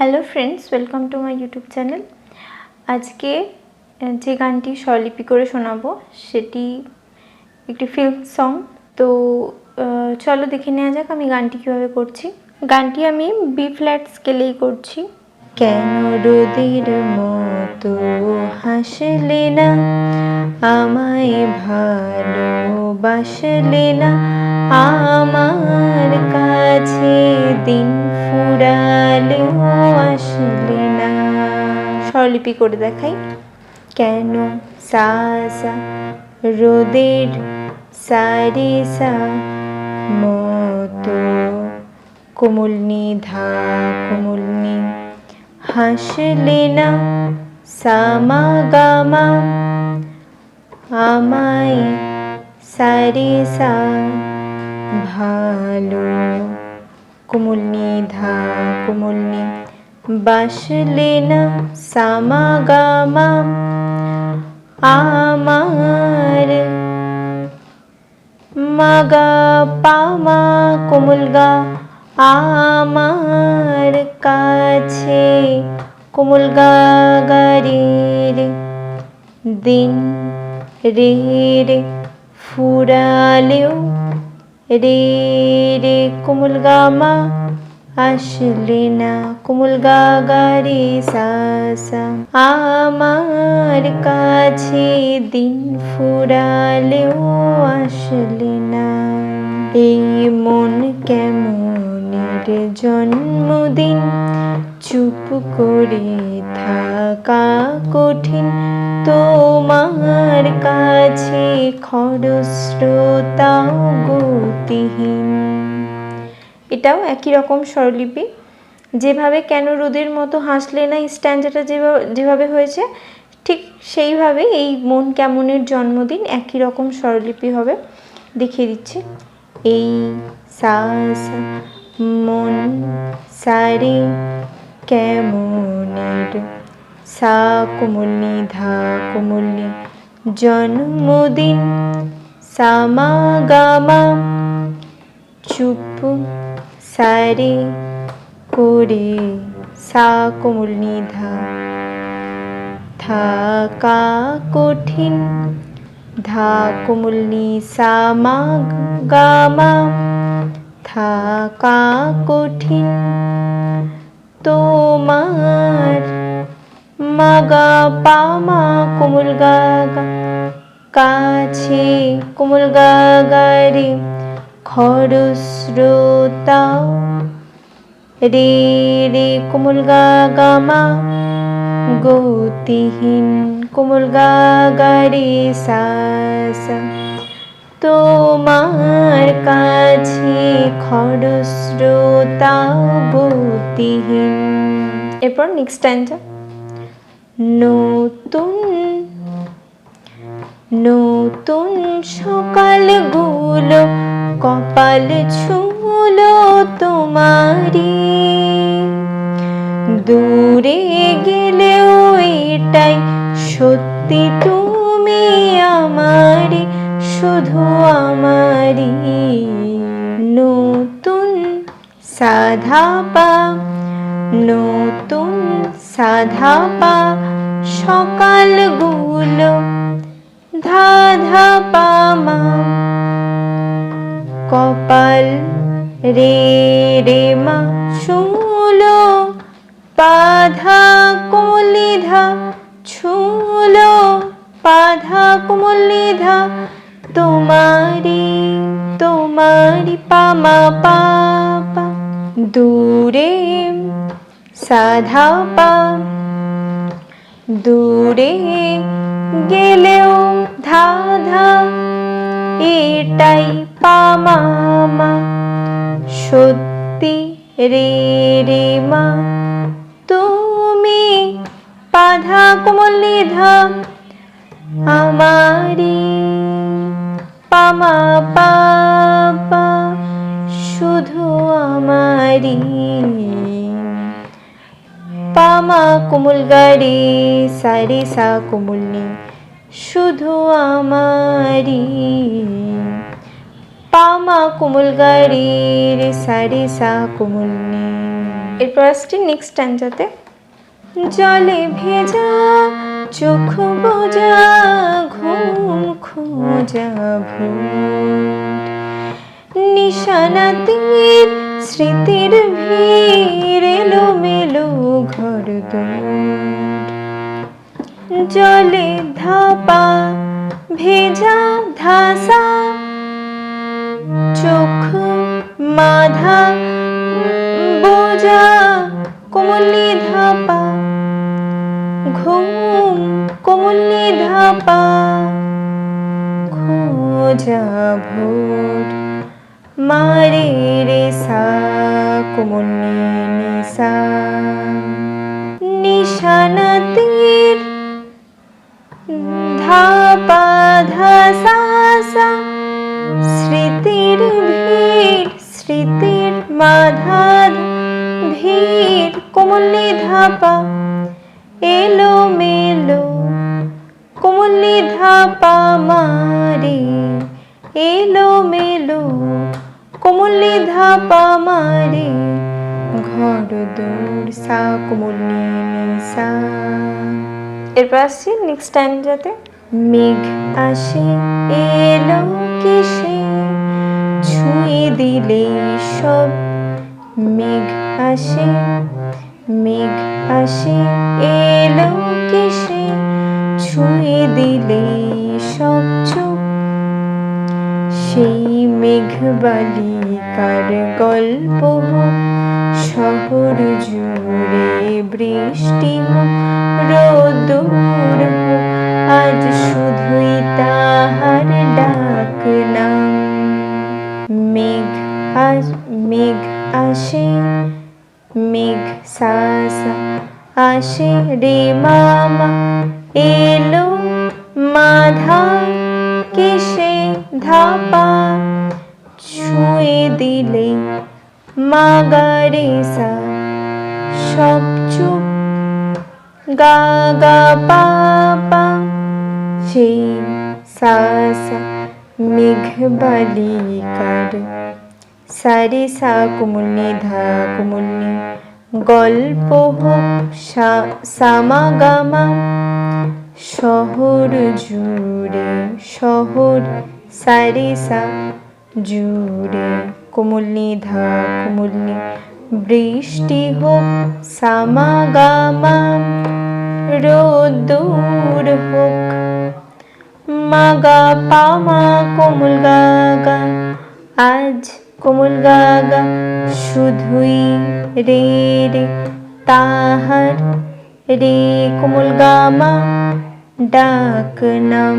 Hello friends, welcome to my YouTube channel. আজকে যে গানটি স্বরলিপি করে শোনাবো সেটি একটি ফিল্ম সং। তো চলো দেখে নেওয়া যাক আমি গানটি কীভাবে করছি। গানটি আমি বি ফ্ল্যাট স্কেলেই করছি। কেন রোদের মতো হাসলে না, আমায় ভালোবাসলে না, আমার কাছে দিন ফুরালেও আসলে না। স্বরলিপি করে দেখাই। কেন সা সা রোদের সারে সা মতো কোমল নি ধা কোমল নি হাসলে না, সামা গামা আমায় সারে সা ভালো কোমল নি ধা কোমল নি বাসলে না, সামা গামা আমার মাগা পামা কোমল গা আমার কাছে কোমল গা গা রে রে দিন রে রে ফুরালেও রে রে কোমল গা মা আসলে না, কোমল গা গা রে সা সা আমার কাছে দিন ফুরালেও আসলে না। এই মন কেমনের জন্মদিন, চুপ করে থাকা কঠিন, তোমার কাছে খরস্রোতাও গতিহীন। এটাও একই রকম স্বরলিপি। যেভাবে কেন রোদের মতো হাসলে না স্ট্যান্ডাটা যেভাবে হয়েছে ঠিক সেইভাবে এই মন কেমনের জন্মদিন একই রকম স্বরলিপি হবে। দেখিয়ে দিচ্ছি। এই সা সা মন সারে কেমনের সা কোমল নি ধা কোমল নি জন্মদিন, সামা গামা চুপ সারে করে সা কোমল নি ধা থাকা কঠিন, ধা কোমল নি সামা গামা থাকা কঠিন, তোমার মাগা পামা কোমল গা গা কাছে কোমল গা গা রে খরস্রোতাও রে রে কোমল গা গা মা গতিহীন, কোমল গা গা রে সা সা তোমার কাছে খরস্রোতাও গতিহীন। এরপর নেক্সট স্ট্যান্ডা। নতুন নতুন সকালগুলো কপাল ছুঁলো তোমারি, দূরে গেলেও এটাই সত্যি তুমি আমারি, শুধু আমারি। নতুন সাধা পা নতুন সাধা পা সকালগুলো ধা ধা পা মা কপাল রে রে মা ছুঁলো, পাধা কোমলি ধা ছুঁলো, পাধা কোমলি ধা তোমারি তোমারি পামা পাপা, দূরে সাধা পা দূরে গেলেও ধা ধা এটাই পামা মা, সত্যি রে রে মা তুমি, পাধা কোমলি ধা আমারি, পামা পাপা শুধু আমারি, পামা কোমল গা রে সারে সা কোমল নি শুধু আমারি, পামা কোমল গা রে রে সারে সা কোমল নি। এরপর আসছি নেক্সট স্ট্যান্জাতে। জলে ভেজা চোখ বোঝা ঘুম খোঁজা ভোর, নিশানাতীর স্মৃতির ভিড় এলোমেলো ঘর দোর। জলে ধাপা ভেজা ধাসা চোখ মাধা বোঝা কোমলি ধাপা ঘুম কোমলি ধাপা খোঁজা ভোর। মারে রে সা কোমলি নিসা, নিশানাতীর ধাপা ধাসা সা, স্মৃতির ভিড় স্মৃতির মাধা ভিড় কোমলি ধাপা এলো মেলো কোমলি ধাপা মারে এলো মেলো কোমলি ধাপা মারে ঘর দূর সা কোমলি নিসা। এরপর আসছি নেক্সট স্ট্যান্জাতে। মেঘ আসে এলো কিসে ছুঁয়ে দিলে সব, মেঘ আসে মেঘ আসে এলো কিসে ছুঁয়ে দিলে সব চোখ। সেই মেঘ বালিকার গল্প শহর জুড়ে বৃষ্টি হোক রোদ্দুর হোক, আজ শুধুই তাহার ডাক নাম। মেঘ আসে মেঘ সাসা আসে রে মামা এলো মাধা কিসে ধাপা ছুঁয়ে দিলে মাগারে সা সব চুপ গা গা পা পা। সেই সাসা মেঘ বালিকার সারে সা কোমলি ধা কোমলি গল্প হোক সামাগামা শহর জুড়ে শহর সারে সা জুড়ে কোমলি ধা কোমলি বৃষ্টি হোক সামাগামা রোদ্দুর হোক মাগা পামা কোমল গাগা আজ কোমল গাগা শুধুই রে রে তাহার রে কোমল গামা ডাক নাম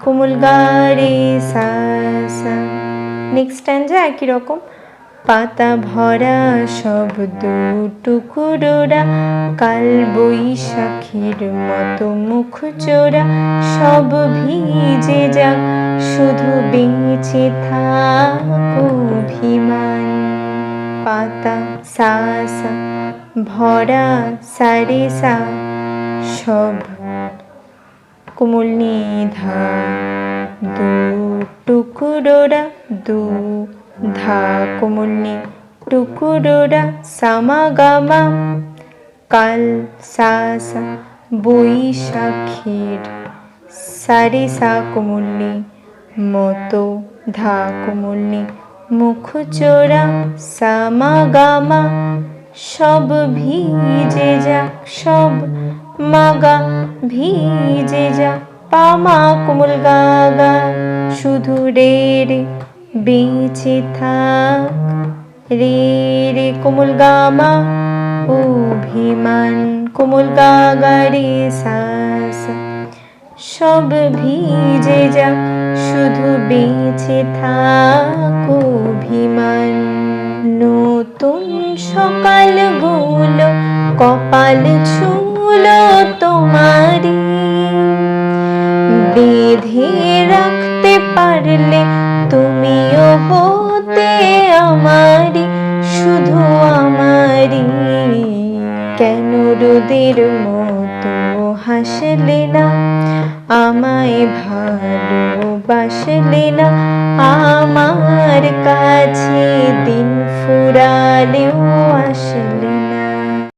কোমল গা রে সা সা। নেক্সট স্ট্যান্জা একই রকম। পাতা ভরা সব টুকরোরা কাল বৈশাখীর মতো মুখ চোরা সব ভিজে যাক শুধু বেঁচে থাক অভিমান। পাতা সা সা ভরা সারে সা সব কোমল নিধা দু টুকরোরা দু ধা কোমল টুকরোরা সামাগামা কাল সা সা বৈশাখীর সারে সা কোমল মতো ধা কোমল মুখ চোরা সামাগামা সব ভিজে যাক সব মাগা ভিজে যাক পামা কোমল গাগা শুধু রে রে বেঁচে থাক রে রে কোমল গামা অভিমান কোমল গাগা রে সা সা সব ভিজে যাক শুধু বেঁচে থাক অভিমান। নতুন সকালগুলো কপাল ছুলো তোমারি বেঁধে রাখতে পারলে তুমিও হতে আমারি শুধু আমারি। কেন রোদের মতো হাসলে না আমায় ভালোবাসলে না আমার কাছে দিন ফুরালেও আসলে